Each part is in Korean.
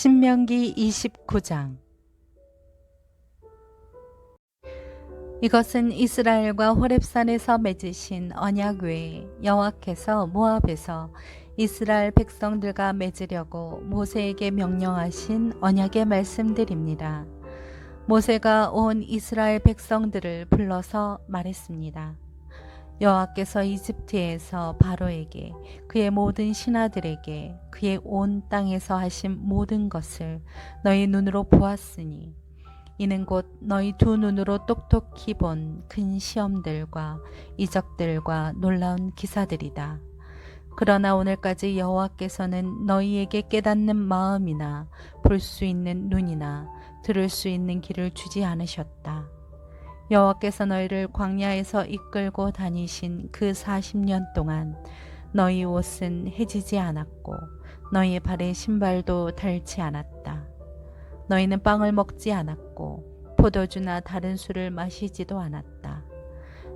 신명기 29장. 이것은 이스라엘과 호렙산에서 맺으신 언약 외에 여호와께서 모압에서 이스라엘 백성들과 맺으려고 모세에게 명령하신 언약의 말씀들입니다. 모세가 온 이스라엘 백성들을 불러서 말했습니다. 여호와께서 이집트에서 바로에게 그의 모든 신하들에게 그의 온 땅에서 하신 모든 것을 너희 눈으로 보았으니 이는 곧 너희 두 눈으로 똑똑히 본 큰 시험들과 이적들과 놀라운 기사들이다. 그러나 오늘까지 여호와께서는 너희에게 깨닫는 마음이나 볼 수 있는 눈이나 들을 수 있는 귀를 주지 않으셨다. 여호와께서 너희를 광야에서 이끌고 다니신 그 40년 동안 너희 옷은 해지지 않았고 너희의 발에 신발도 닳지 않았다. 너희는 빵을 먹지 않았고 포도주나 다른 술을 마시지도 않았다.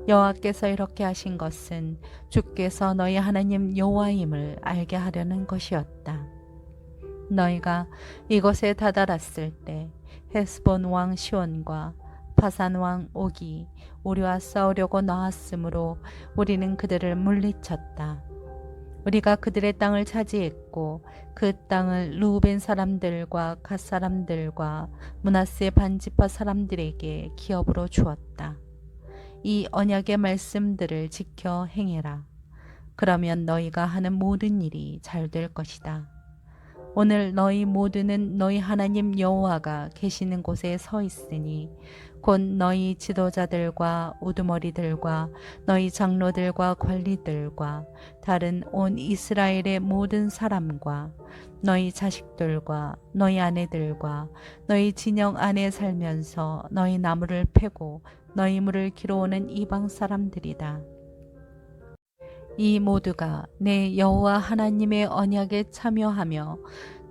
여호와께서 이렇게 하신 것은 주께서 너희 하나님 여호와임을 알게 하려는 것이었다. 너희가 이곳에 다다랐을 때 헤스본 왕 시온과 바산 왕 옥이 우리와 싸우려고 나왔으므로 우리는 그들을 물리쳤다. 우리가 그들의 땅을 차지했고 그 땅을 르우벤 사람들과 갓 사람들과 므낫세 반지파 사람들에게 기업으로 주었다. 이 언약의 말씀들을 지켜 행해라. 그러면 너희가 하는 모든 일이 잘 될 것이다. 오늘 너희 모두는 너희 하나님 여호와가 계시는 곳에 서 있으니 곧 너희 지도자들과 우두머리들과 너희 장로들과 관리들과 다른 온 이스라엘의 모든 사람과 너희 자식들과 너희 아내들과 너희 진영 안에 살면서 너희 나무를 패고 너희 물을 길어오는 이방 사람들이다. 이 모두가 내 여호와 하나님의 언약에 참여하며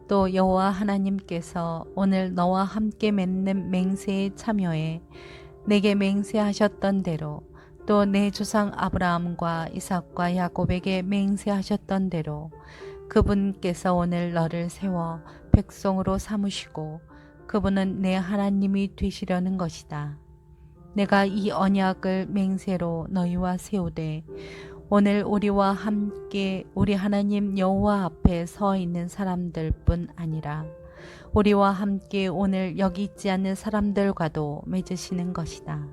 또 여호와 하나님께서 오늘 너와 함께 맺는 맹세에 참여해 내게 맹세하셨던 대로 또 내 조상 아브라함과 이삭과 야곱에게 맹세하셨던 대로 그분께서 오늘 너를 세워 백성으로 삼으시고 그분은 내 하나님이 되시려는 것이다. 내가 이 언약을 맹세로 너희와 세우되 오늘 우리와 함께 우리 하나님 여호와 앞에 서 있는 사람들뿐 아니라 우리와 함께 오늘 여기 있지 않는 사람들과도 맺으시는 것이다.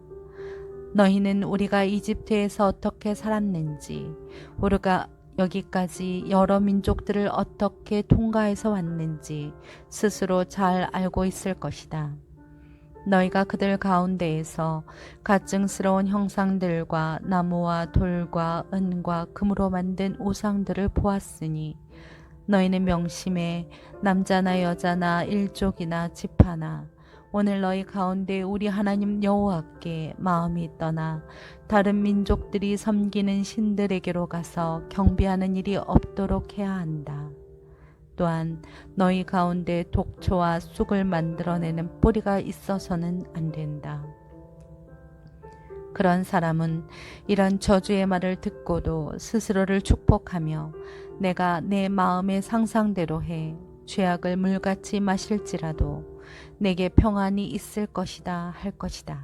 너희는 우리가 이집트에서 어떻게 살았는지, 우리가 여기까지 여러 민족들을 어떻게 통과해서 왔는지 스스로 잘 알고 있을 것이다. 너희가 그들 가운데에서 가증스러운 형상들과 나무와 돌과 은과 금으로 만든 우상들을 보았으니 너희는 명심해 남자나 여자나 일족이나 지파나 오늘 너희 가운데 우리 하나님 여호와께 마음이 떠나 다른 민족들이 섬기는 신들에게로 가서 경배하는 일이 없도록 해야 한다. 또한 너희 가운데 독초와 쑥을 만들어내는 뿌리가 있어서는 안 된다. 그런 사람은 이런 저주의 말을 듣고도 스스로를 축복하며 내가 내 마음의 상상대로 해 죄악을 물같이 마실지라도 내게 평안이 있을 것이다 할 것이다.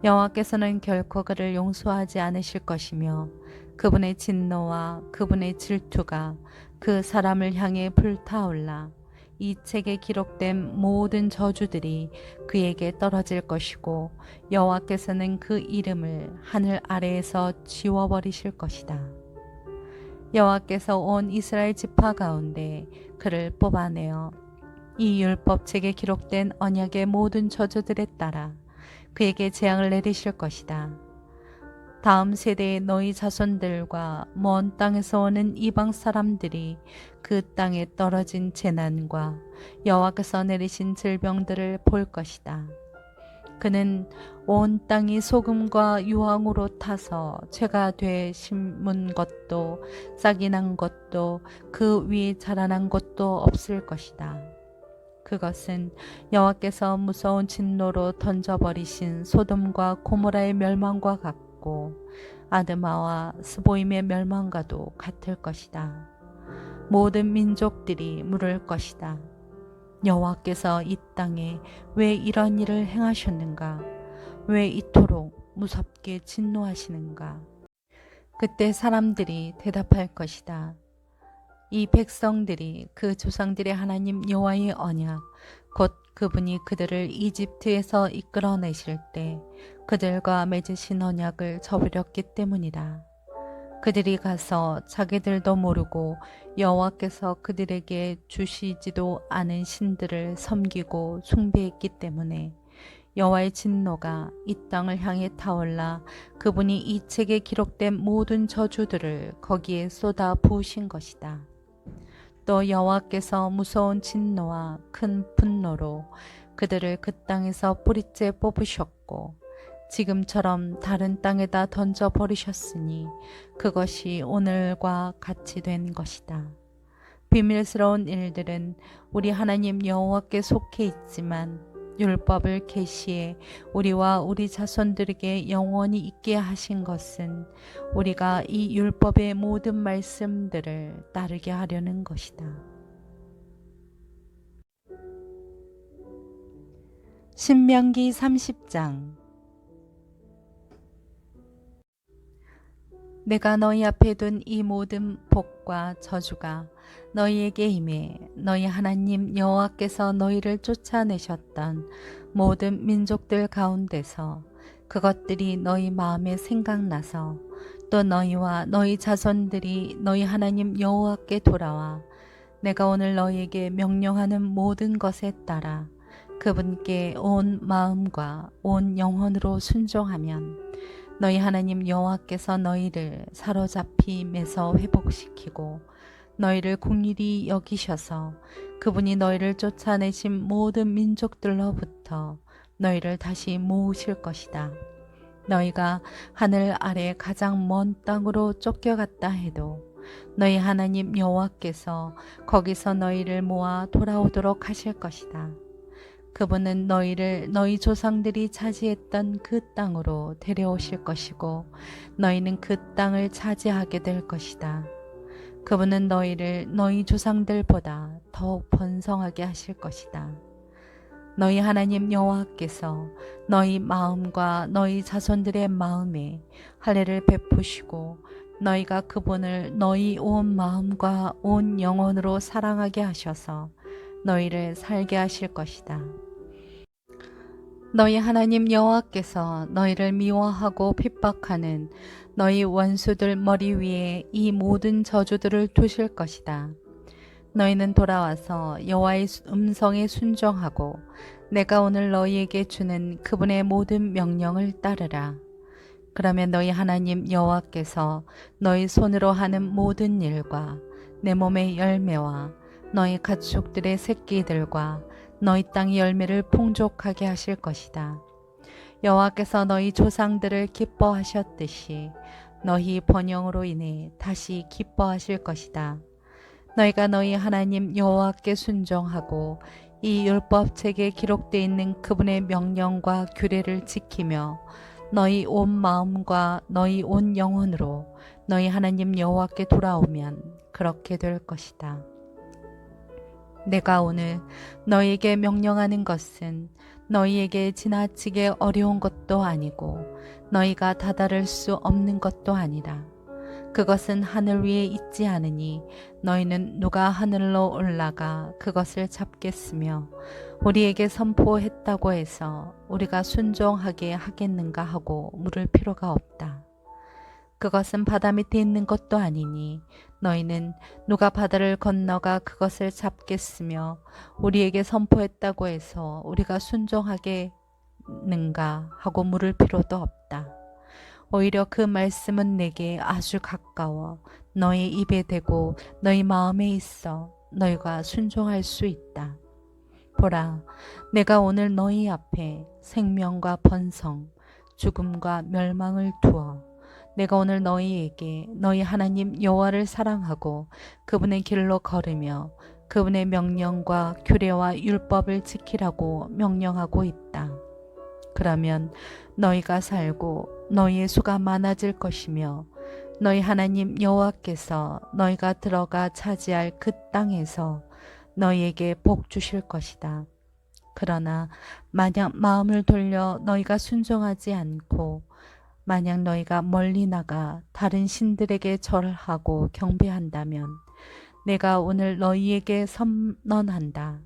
여호와께서는 결코 그를 용서하지 않으실 것이며 그분의 진노와 그분의 질투가 그 사람을 향해 불타올라 이 책에 기록된 모든 저주들이 그에게 떨어질 것이고 여호와께서는 그 이름을 하늘 아래에서 지워버리실 것이다. 여호와께서 온 이스라엘 지파 가운데 그를 뽑아내어 이 율법책에 기록된 언약의 모든 저주들에 따라 그에게 재앙을 내리실 것이다. 다음 세대의 너희 자손들과 먼 땅에서 오는 이방 사람들이 그 땅에 떨어진 재난과 여호와께서 내리신 질병들을 볼 것이다. 그는 온 땅이 소금과 유황으로 타서 죄가 돼 심은 것도 싹이 난 것도 그 위에 자라난 것도 없을 것이다. 그것은 여호와께서 무서운 진노로 던져버리신 소돔과 고모라의 멸망과 같고 아드마와 스보임의 멸망과도 같을 것이다. 모든 민족들이 물을 것이다. 여호와께서 이 땅에 왜 이런 일을 행하셨는가? 왜 이토록 무섭게 진노하시는가? 그때 사람들이 대답할 것이다. 이 백성들이 그 조상들의 하나님 여호와의 언약, 곧 그분이 그들을 이집트에서 이끌어내실 때 그들과 맺으신 언약을 저버렸기 때문이다. 그들이 가서 자기들도 모르고 여호와께서 그들에게 주시지도 않은 신들을 섬기고 숭배했기 때문에 여호와의 진노가 이 땅을 향해 타올라 그분이 이 책에 기록된 모든 저주들을 거기에 쏟아 부으신 것이다. 또 여호와께서 무서운 진노와 큰 분노로 그들을 그 땅에서 뿌리째 뽑으셨고 지금처럼 다른 땅에다 던져버리셨으니 그것이 오늘과 같이 된 것이다. 비밀스러운 일들은 우리 하나님 여호와께 속해 있지만 율법을 계시해 우리와 우리 자손들에게 영원히 있게 하신 것은 우리가 이 율법의 모든 말씀들을 따르게 하려는 것이다. 신명기 30장. 내가 너희 앞에 둔 이 모든 복과 저주가 너희에게 임해 너희 하나님 여호와께서 너희를 쫓아내셨던 모든 민족들 가운데서 그것들이 너희 마음에 생각나서 또 너희와 너희 자손들이 너희 하나님 여호와께 돌아와 내가 오늘 너희에게 명령하는 모든 것에 따라 그분께 온 마음과 온 영혼으로 순종하면 너희 하나님 여호와께서 너희를 사로잡히매서 회복시키고 너희를 긍휼히 여기셔서 그분이 너희를 쫓아내신 모든 민족들로부터 너희를 다시 모으실 것이다. 너희가 하늘 아래 가장 먼 땅으로 쫓겨갔다 해도 너희 하나님 여호와께서 거기서 너희를 모아 돌아오도록 하실 것이다. 그분은 너희를 너희 조상들이 차지했던 그 땅으로 데려오실 것이고 너희는 그 땅을 차지하게 될 것이다. 그분은 너희를 너희 조상들보다 더욱 번성하게 하실 것이다. 너희 하나님 여호와께서 너희 마음과 너희 자손들의 마음에 할례를 베푸시고 너희가 그분을 너희 온 마음과 온 영혼으로 사랑하게 하셔서 너희를 살게 하실 것이다. 너희 하나님 여호와께서 너희를 미워하고 핍박하는 너희 원수들 머리 위에 이 모든 저주들을 두실 것이다. 너희는 돌아와서 여호와의 음성에 순종하고 내가 오늘 너희에게 주는 그분의 모든 명령을 따르라. 그러면 너희 하나님 여호와께서 너희 손으로 하는 모든 일과 내 몸의 열매와 너희 가축들의 새끼들과 너희 땅의 열매를 풍족하게 하실 것이다. 여호와께서 너희 조상들을 기뻐하셨듯이 너희 번영으로 인해 다시 기뻐하실 것이다. 너희가 너희 하나님 여호와께 순종하고 이 율법책에 기록되어 있는 그분의 명령과 규례를 지키며 너희 온 마음과 너희 온 영혼으로 너희 하나님 여호와께 돌아오면 그렇게 될 것이다. 내가 오늘 너희에게 명령하는 것은 너희에게 지나치게 어려운 것도 아니고 너희가 다다를 수 없는 것도 아니라 그것은 하늘 위에 있지 않으니 너희는 누가 하늘로 올라가 그것을 잡겠으며 우리에게 선포했다고 해서 우리가 순종하게 하겠는가 하고 물을 필요가 없다. 그것은 바다 밑에 있는 것도 아니니 너희는 누가 바다를 건너가 그것을 잡겠으며 우리에게 선포했다고 해서 우리가 순종하겠는가 하고 물을 필요도 없다. 오히려 그 말씀은 내게 아주 가까워 너희 입에 대고 너희 마음에 있어 너희가 순종할 수 있다. 보라, 내가 오늘 너희 앞에 생명과 번성, 죽음과 멸망을 두어 내가 오늘 너희에게 너희 하나님 여호와를 사랑하고 그분의 길로 걸으며 그분의 명령과 규례와 율법을 지키라고 명령하고 있다. 그러면 너희가 살고 너희의 수가 많아질 것이며 너희 하나님 여호와께서 너희가 들어가 차지할 그 땅에서 너희에게 복 주실 것이다. 그러나 만약 마음을 돌려 너희가 순종하지 않고 만약 너희가 멀리 나가 다른 신들에게 절하고 경배한다면 내가 오늘 너희에게 선언한다.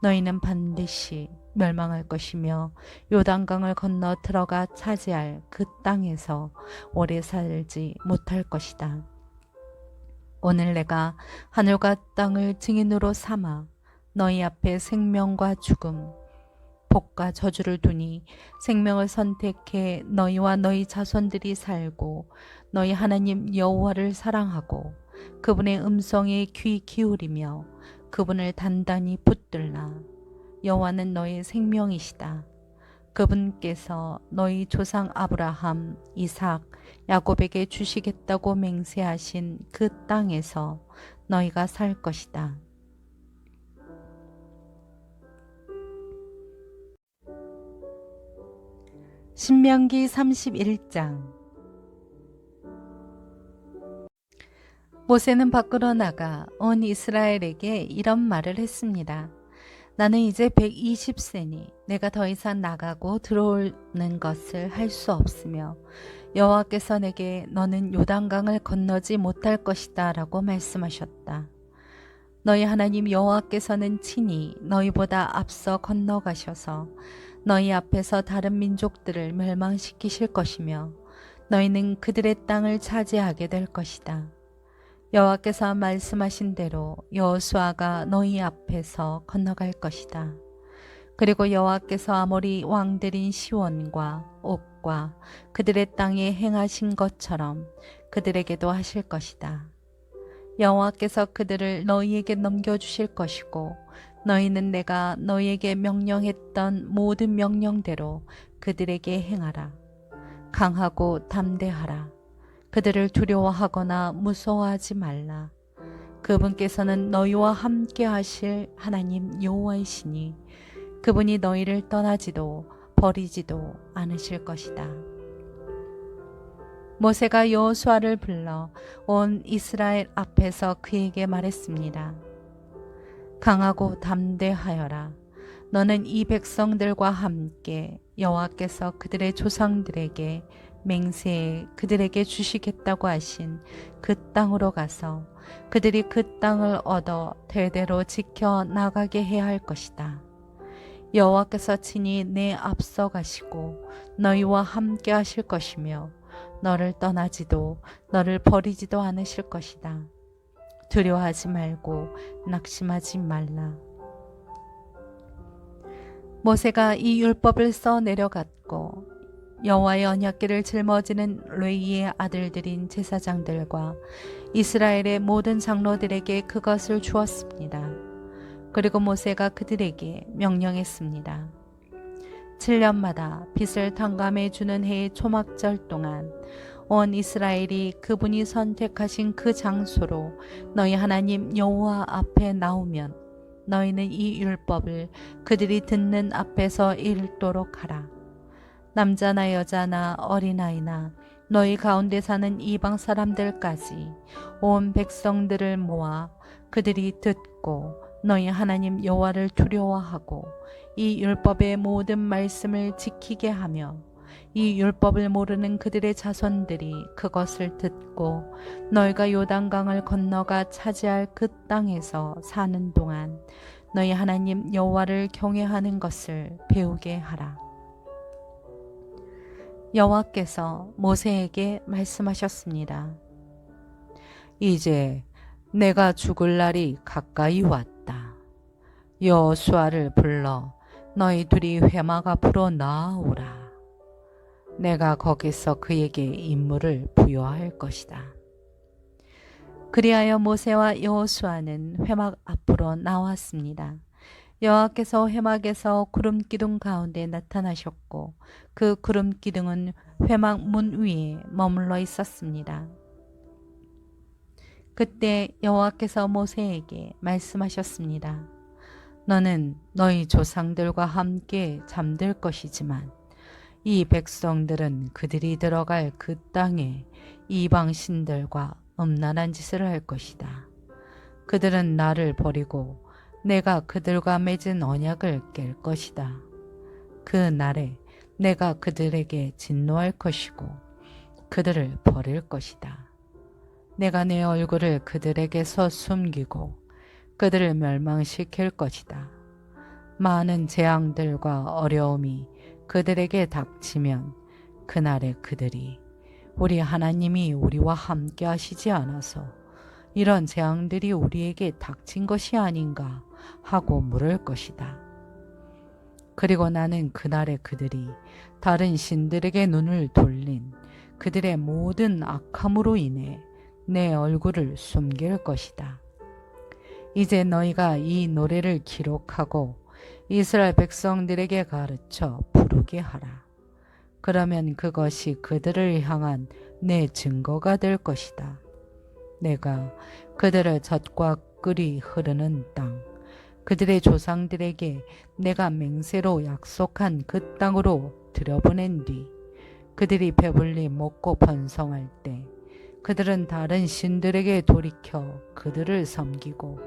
너희는 반드시 멸망할 것이며 요단강을 건너 들어가 차지할 그 땅에서 오래 살지 못할 것이다. 오늘 내가 하늘과 땅을 증인으로 삼아 너희 앞에 생명과 죽음, 복과 저주를 두니 생명을 선택해 너희와 너희 자손들이 살고 너희 하나님 여호와를 사랑하고 그분의 음성에 귀 기울이며 그분을 단단히 붙들라. 여호와는 너의 생명이시다. 그분께서 너희 조상 아브라함, 이삭, 야곱에게 주시겠다고 맹세하신 그 땅에서 너희가 살 것이다. 신명기 31장. 모세는 밖으로 나가 온 이스라엘에게 이런 말을 했습니다. 나는 이제 120세니 내가 더 이상 나가고 들어오는 것을 할 수 없으며 여호와께서 내게 너는 요단강을 건너지 못할 것이다 라고 말씀하셨다. 너희 하나님 여호와께서는 친히 너희보다 앞서 건너가셔서 너희 앞에서 다른 민족들을 멸망시키실 것이며 너희는 그들의 땅을 차지하게 될 것이다. 여호와께서 말씀하신 대로 여호수아가 너희 앞에서 건너갈 것이다. 그리고 여호와께서 아모리 왕들인 시온과 옥과 그들의 땅에 행하신 것처럼 그들에게도 하실 것이다. 여호와께서 그들을 너희에게 넘겨주실 것이고 너희는 내가 너희에게 명령했던 모든 명령대로 그들에게 행하라. 강하고 담대하라. 그들을 두려워하거나 무서워하지 말라. 그분께서는 너희와 함께 하실 하나님 여호와이시니 그분이 너희를 떠나지도 버리지도 않으실 것이다. 모세가 여호수아를 불러 온 이스라엘 앞에서 그에게 말했습니다. 강하고 담대하여라. 너는 이 백성들과 함께 여호와께서 그들의 조상들에게 맹세해 그들에게 주시겠다고 하신 그 땅으로 가서 그들이 그 땅을 얻어 대대로 지켜 나가게 해야 할 것이다. 여호와께서 친히 내 앞서 가시고 너희와 함께 하실 것이며 너를 떠나지도 너를 버리지도 않으실 것이다. 두려워하지 말고 낙심하지 말라. 모세가 이 율법을 써 내려갔고 여호와의 언약궤를 짊어지는 레위의 아들들인 제사장들과 이스라엘의 모든 장로들에게 그것을 주었습니다. 그리고 모세가 그들에게 명령했습니다. 7년마다 빚을 탕감해 주는 해의 초막절 동안 온 이스라엘이 그분이 선택하신 그 장소로 너희 하나님 여호와 앞에 나오면 너희는 이 율법을 그들이 듣는 앞에서 읽도록 하라. 남자나 여자나 어린아이나 너희 가운데 사는 이방 사람들까지 온 백성들을 모아 그들이 듣고 너희 하나님 여호와를 두려워하고 이 율법의 모든 말씀을 지키게 하며 이 율법을 모르는 그들의 자손들이 그것을 듣고 너희가 요단강을 건너가 차지할 그 땅에서 사는 동안 너희 하나님 여호와를 경외하는 것을 배우게 하라. 여호와께서 모세에게 말씀하셨습니다. 이제 내가 죽을 날이 가까이 왔다. 여호수아를 불러 너희 둘이 회막 앞으로 나아오라. 내가 거기서 그에게 임무를 부여할 것이다. 그리하여 모세와 여호수아는 회막 앞으로 나왔습니다. 여호와께서 회막에서 구름 기둥 가운데 나타나셨고 그 구름 기둥은 회막 문 위에 머물러 있었습니다. 그때 여호와께서 모세에게 말씀하셨습니다. 너는 너희 조상들과 함께 잠들 것이지만 이 백성들은 그들이 들어갈 그 땅에 이방 신들과 음란한 짓을 할 것이다. 그들은 나를 버리고 내가 그들과 맺은 언약을 깰 것이다. 그 날에 내가 그들에게 진노할 것이고 그들을 버릴 것이다. 내가 내 얼굴을 그들에게서 숨기고 그들을 멸망시킬 것이다. 많은 재앙들과 어려움이 그들에게 닥치면 그날에 그들이 우리 하나님이 우리와 함께 하시지 않아서 이런 재앙들이 우리에게 닥친 것이 아닌가 하고 물을 것이다. 그리고 나는 그날에 그들이 다른 신들에게 눈을 돌린 그들의 모든 악함으로 인해 내 얼굴을 숨길 것이다. 이제 너희가 이 노래를 기록하고 이스라엘 백성들에게 가르쳐 부르게 하라. 그러면 그것이 그들을 향한 내 증거가 될 것이다. 내가 그들을 젖과 꿀이 흐르는 땅, 그들의 조상들에게 내가 맹세로 약속한 그 땅으로 들여보낸 뒤 그들이 배불리 먹고 번성할 때 그들은 다른 신들에게 돌이켜 그들을 섬기고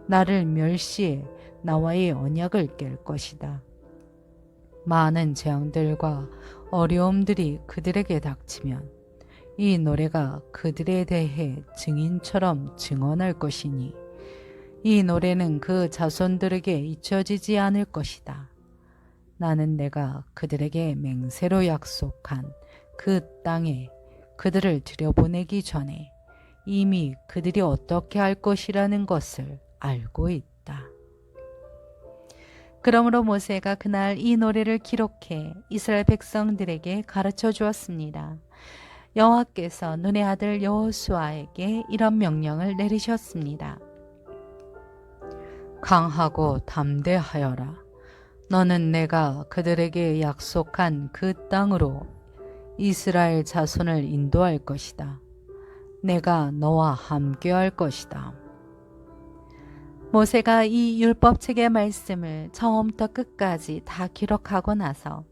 나를 멸시해 나와의 언약을 깰 것이다. 많은 재앙들과 어려움들이 그들에게 닥치면 이 노래가 그들에 대해 증인처럼 증언할 것이니 이 노래는 그 자손들에게 잊혀지지 않을 것이다. 나는 내가 그들에게 맹세로 약속한 그 땅에 그들을 들여보내기 전에 이미 그들이 어떻게 할 것이라는 것을 알고 있다. 그러므로 모세가 그날 이 노래를 기록해 이스라엘 백성들에게 가르쳐 주었습니다. 여호와께서 눈의 아들 여호수아에게 이런 명령을 내리셨습니다. 강하고 담대하여라. 너는 내가 그들에게 약속한 그 땅으로 이스라엘 자손을 인도할 것이다. 내가 너와 함께할 것이다. 모세가 이 율법책의 말씀을 처음부터 끝까지 다 기록하고 나서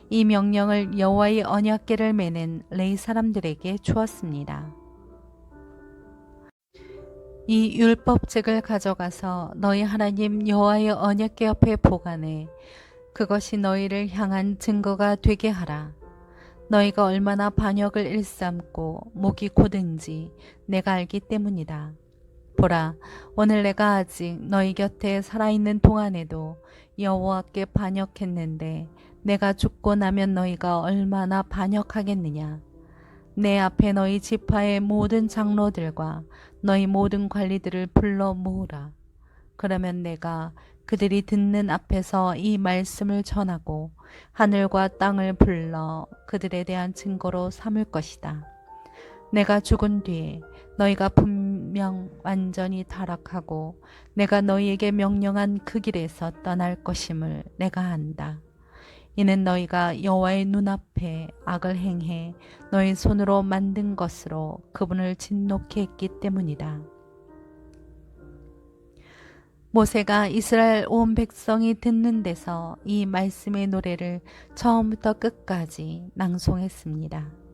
이 명령을 여호와의 언약궤를 매는 레위 사람들에게 주었습니다. 이 율법책을 가져가서 너희 하나님 여호와의 언약궤 옆에 보관해 그것이 너희를 향한 증거가 되게 하라. 너희가 얼마나 반역을 일삼고 목이 고든지 내가 알기 때문이다. 보라, 오늘 내가 아직 너희 곁에 살아있는 동안에도 여호와께 반역했는데 내가 죽고 나면 너희가 얼마나 반역하겠느냐. 내 앞에 너희 지파의 모든 장로들과 너희 모든 관리들을 불러 모으라. 그러면 내가 그들이 듣는 앞에서 이 말씀을 전하고 하늘과 땅을 불러 그들에 대한 증거로 삼을 것이다. 내가 죽은 뒤에 너희가 분명 완전히 타락하고 내가 너희에게 명령한 그 길에서 떠날 것임을 내가 안다. 이는 너희가 여호와의 눈앞에 악을 행해 너희 손으로 만든 것으로 그분을 진노케 했기 때문이다. 모세가 이스라엘 온 백성이 듣는 데서 이 말씀의 노래를 처음부터 끝까지 낭송했습니다.